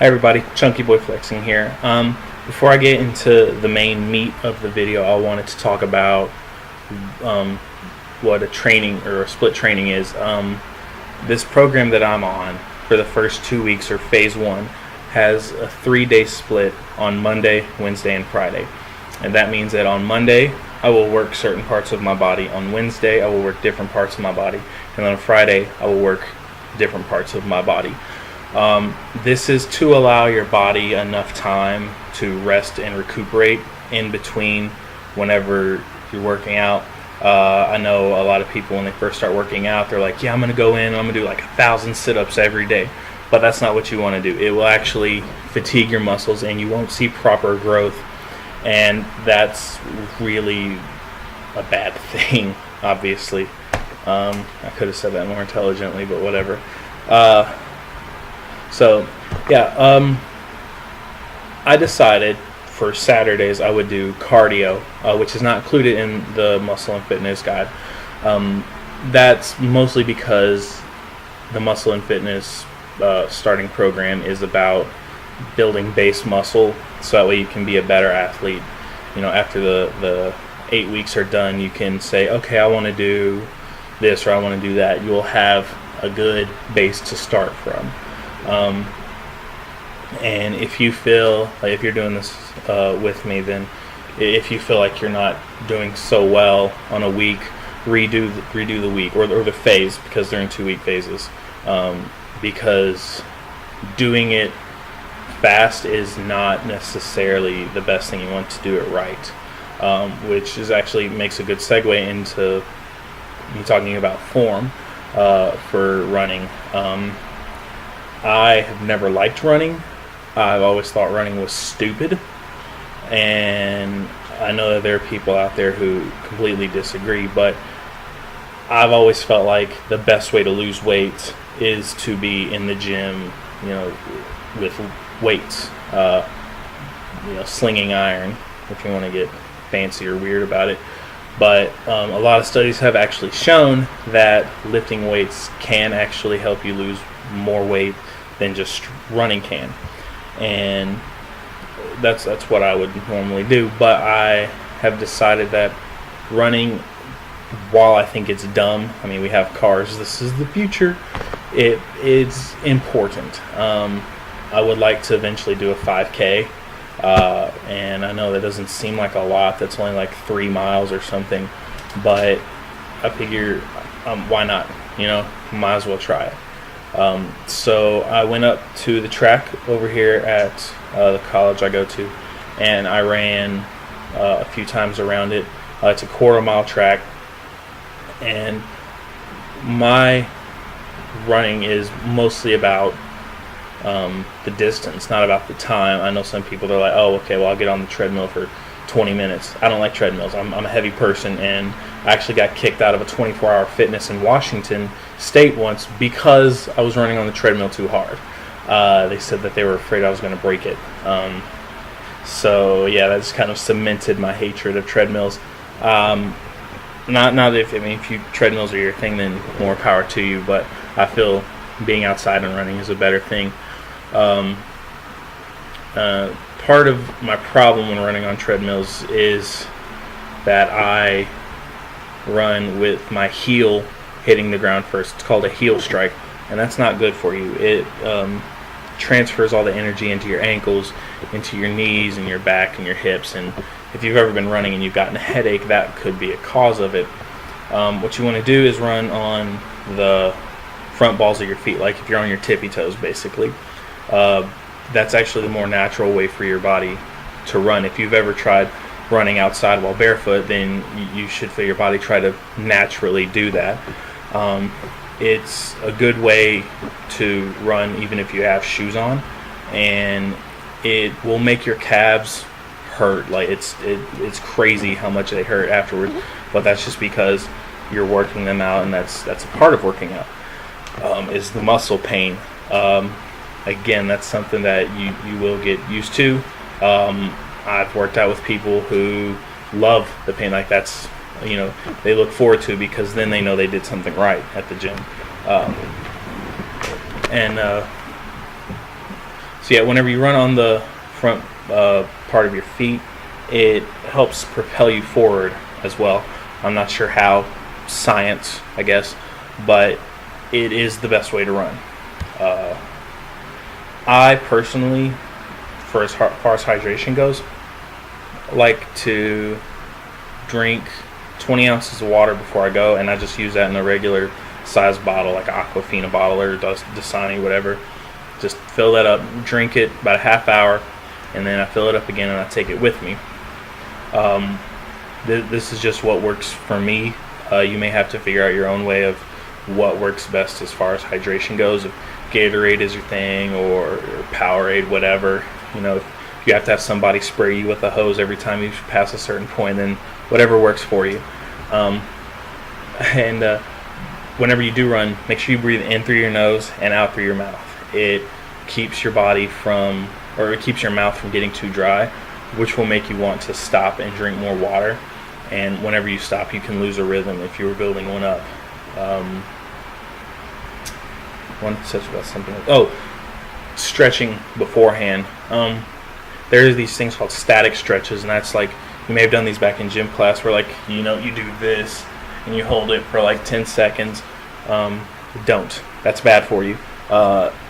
Hi everybody, Chunky Boy Flexing here. Before I get into the main meat of the video, I wanted to talk about what a training or a split training is. This program that I'm on for the first 2 weeks, or phase 1, has a 3-day split on Monday, Wednesday, and Friday. And that means that on Monday, I will work certain parts of my body. On Wednesday, I will work different parts of my body. And on Friday, I will work different parts of my body. This is to allow your body enough time to rest and recuperate in between whenever you're working out. I know a lot of people, when they first start working out, they're like, yeah, I'm going to go in and I'm going to do like 1,000 sit-ups every day. But that's not what you want to do. It will actually fatigue your muscles and you won't see proper growth. And that's really a bad thing, obviously. I could have said that more intelligently, but whatever. I decided for Saturdays I would do cardio, which is not included in the Muscle and Fitness guide. That's mostly because the Muscle and Fitness starting program is about building base muscle, so that way you can be a better athlete. You know, after the 8 weeks are done, you can say, okay, I want to do this or I want to do that. You'll have a good base to start from. And if you feel like, if you're doing this with me, then if you feel like you're not doing so well on a week, redo the week or the phase, because they're in 2-week phases. Because doing it fast is not necessarily the best thing. You want to do it right, which is actually makes a good segue into me talking about form for running. I have never liked running. I've always thought running was stupid, and I know that there are people out there who completely disagree, but I've always felt like the best way to lose weight is to be in the gym, with weights, slinging iron, if you want to get fancy or weird about it. But a lot of studies have actually shown that lifting weights can actually help you lose more weight than just running can. And that's what I would normally do. But I have decided that running, while I think it's dumb, I mean, we have cars, this is the future, it's important. I would like to eventually do a 5K, and I know that doesn't seem like a lot. That's only like 3 miles or something, but I figure, why not? Might as well try it. So I went up to the track over here at the college I go to, and I ran a few times around it. It's a 1/4-mile track, and my running is mostly about the distance, not about the time. I know some people, they're like, oh, okay, well, I'll get on the treadmill for 20 minutes. I don't like treadmills. I'm a heavy person, and I actually got kicked out of a 24-hour fitness in Washington State once because I was running on the treadmill too hard. They said that they were afraid I was going to break it. So yeah, that just kind of cemented my hatred of treadmills. Not if you treadmills are your thing, then more power to you. But I feel being outside and running is a better thing. Part of my problem when running on treadmills is that I run with my heel hitting the ground first. It's called a heel strike, and that's not good for you. It transfers all the energy into your ankles, into your knees and your back and your hips, and if you've ever been running and you've gotten a headache, that could be a cause of it. What you want to do is run on the front balls of your feet, like if you're on your tippy toes, basically. That's actually the more natural way for your body to run. If you've ever tried running outside while barefoot, then you should feel your body try to naturally do that. It's a good way to run even if you have shoes on, and it will make your calves hurt. Like it's crazy how much they hurt afterwards, but that's just because you're working them out, and that's a part of working out, is the muscle pain. Again, that's something that you will get used to. I've worked out with people who love the pain. Like that's, they look forward to it because then they know they did something right at the gym. So yeah, whenever you run on the front part of your feet, it helps propel you forward as well. I'm not sure how, science, I guess, but it is the best way to run. I personally, for as far as hydration goes, like to drink 20 ounces of water before I go, and I just use that in a regular size bottle, like an Aquafina bottle or Dasani, whatever. Just fill that up, drink it about a half hour, and then I fill it up again and I take it with me. This is just what works for me. You may have to figure out your own way of what works best as far as hydration goes. If Gatorade is your thing, or Powerade, whatever. If you have to have somebody spray you with a hose every time you pass a certain point, then whatever works for you. Whenever you do run, make sure you breathe in through your nose and out through your mouth. It keeps your body from, or it keeps your mouth from getting too dry, which will make you want to stop and drink more water. And whenever you stop, you can lose a rhythm if you were building one up. One says about something. Stretching beforehand. There are these things called static stretches, and that's like, you may have done these back in gym class, where you do this and you hold it for like 10 seconds. Don't. That's bad for you.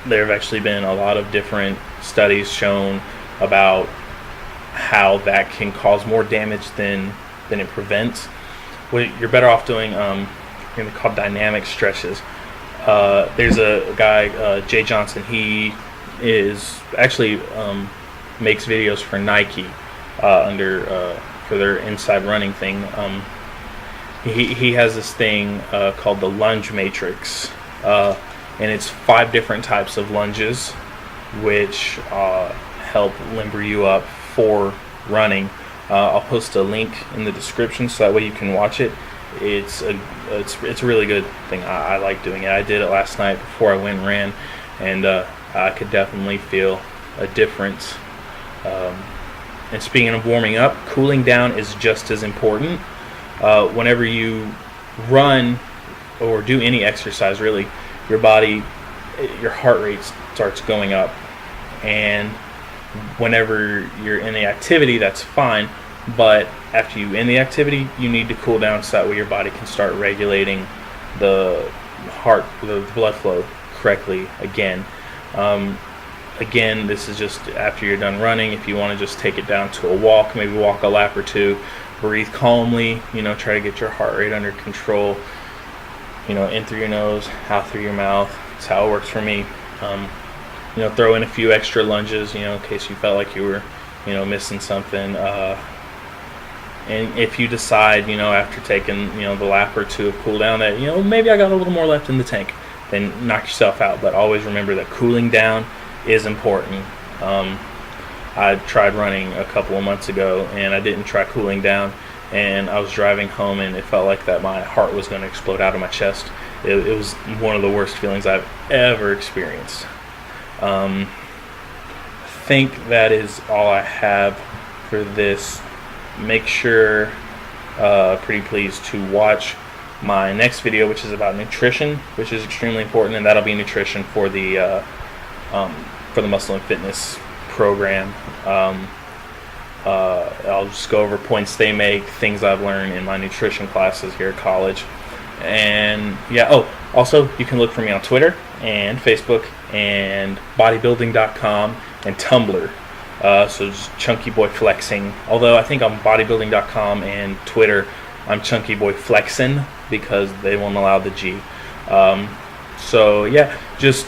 There have actually been a lot of different studies shown about how that can cause more damage than it prevents. What you're better off doing, called dynamic stretches. There's a guy, Jay Johnson. He is actually makes videos for Nike for their inside running thing. He has this thing called the lunge matrix, and it's 5 different types of lunges, which help limber you up for running. I'll post a link in the description so that way you can watch it. It's a really good thing. I like doing it. I did it last night before I went and ran, and I could definitely feel a difference. And speaking of warming up, cooling down is just as important. Whenever you run or do any exercise, really, your heart rate starts going up, and whenever you're in the activity, that's fine, but after you end the activity, you need to cool down so that way your body can start regulating the blood flow correctly again. Again, this is just after you're done running. If you want to just take it down to a walk, maybe walk a lap or two, breathe calmly, try to get your heart rate under control, in through your nose, out through your mouth. That's how it works for me. Throw in a few extra lunges, in case you felt like you were, missing something. And if you decide, after taking, the lap or two of cool down that, maybe I got a little more left in the tank, then knock yourself out. But always remember that cooling down is important. I tried running a couple of months ago, and I didn't try cooling down, and I was driving home, and it felt like that my heart was going to explode out of my chest. It was one of the worst feelings I've ever experienced. I think that is all I have for this. Make sure, pretty please, to watch my next video, which is about nutrition, which is extremely important, and that'll be nutrition for the muscle and fitness program. I'll just go over points they make, things I've learned in my nutrition classes here at college. And also you can look for me on Twitter and Facebook and bodybuilding.com and Tumblr. So just Chunky Boy Flexing. Although I think on bodybuilding.com and Twitter I'm Chunky Boy Flexin' because they won't allow the G. Just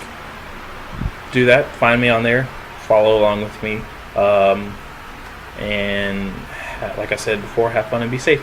do that. Find me on there. Follow along with me. And like I said before, have fun and be safe.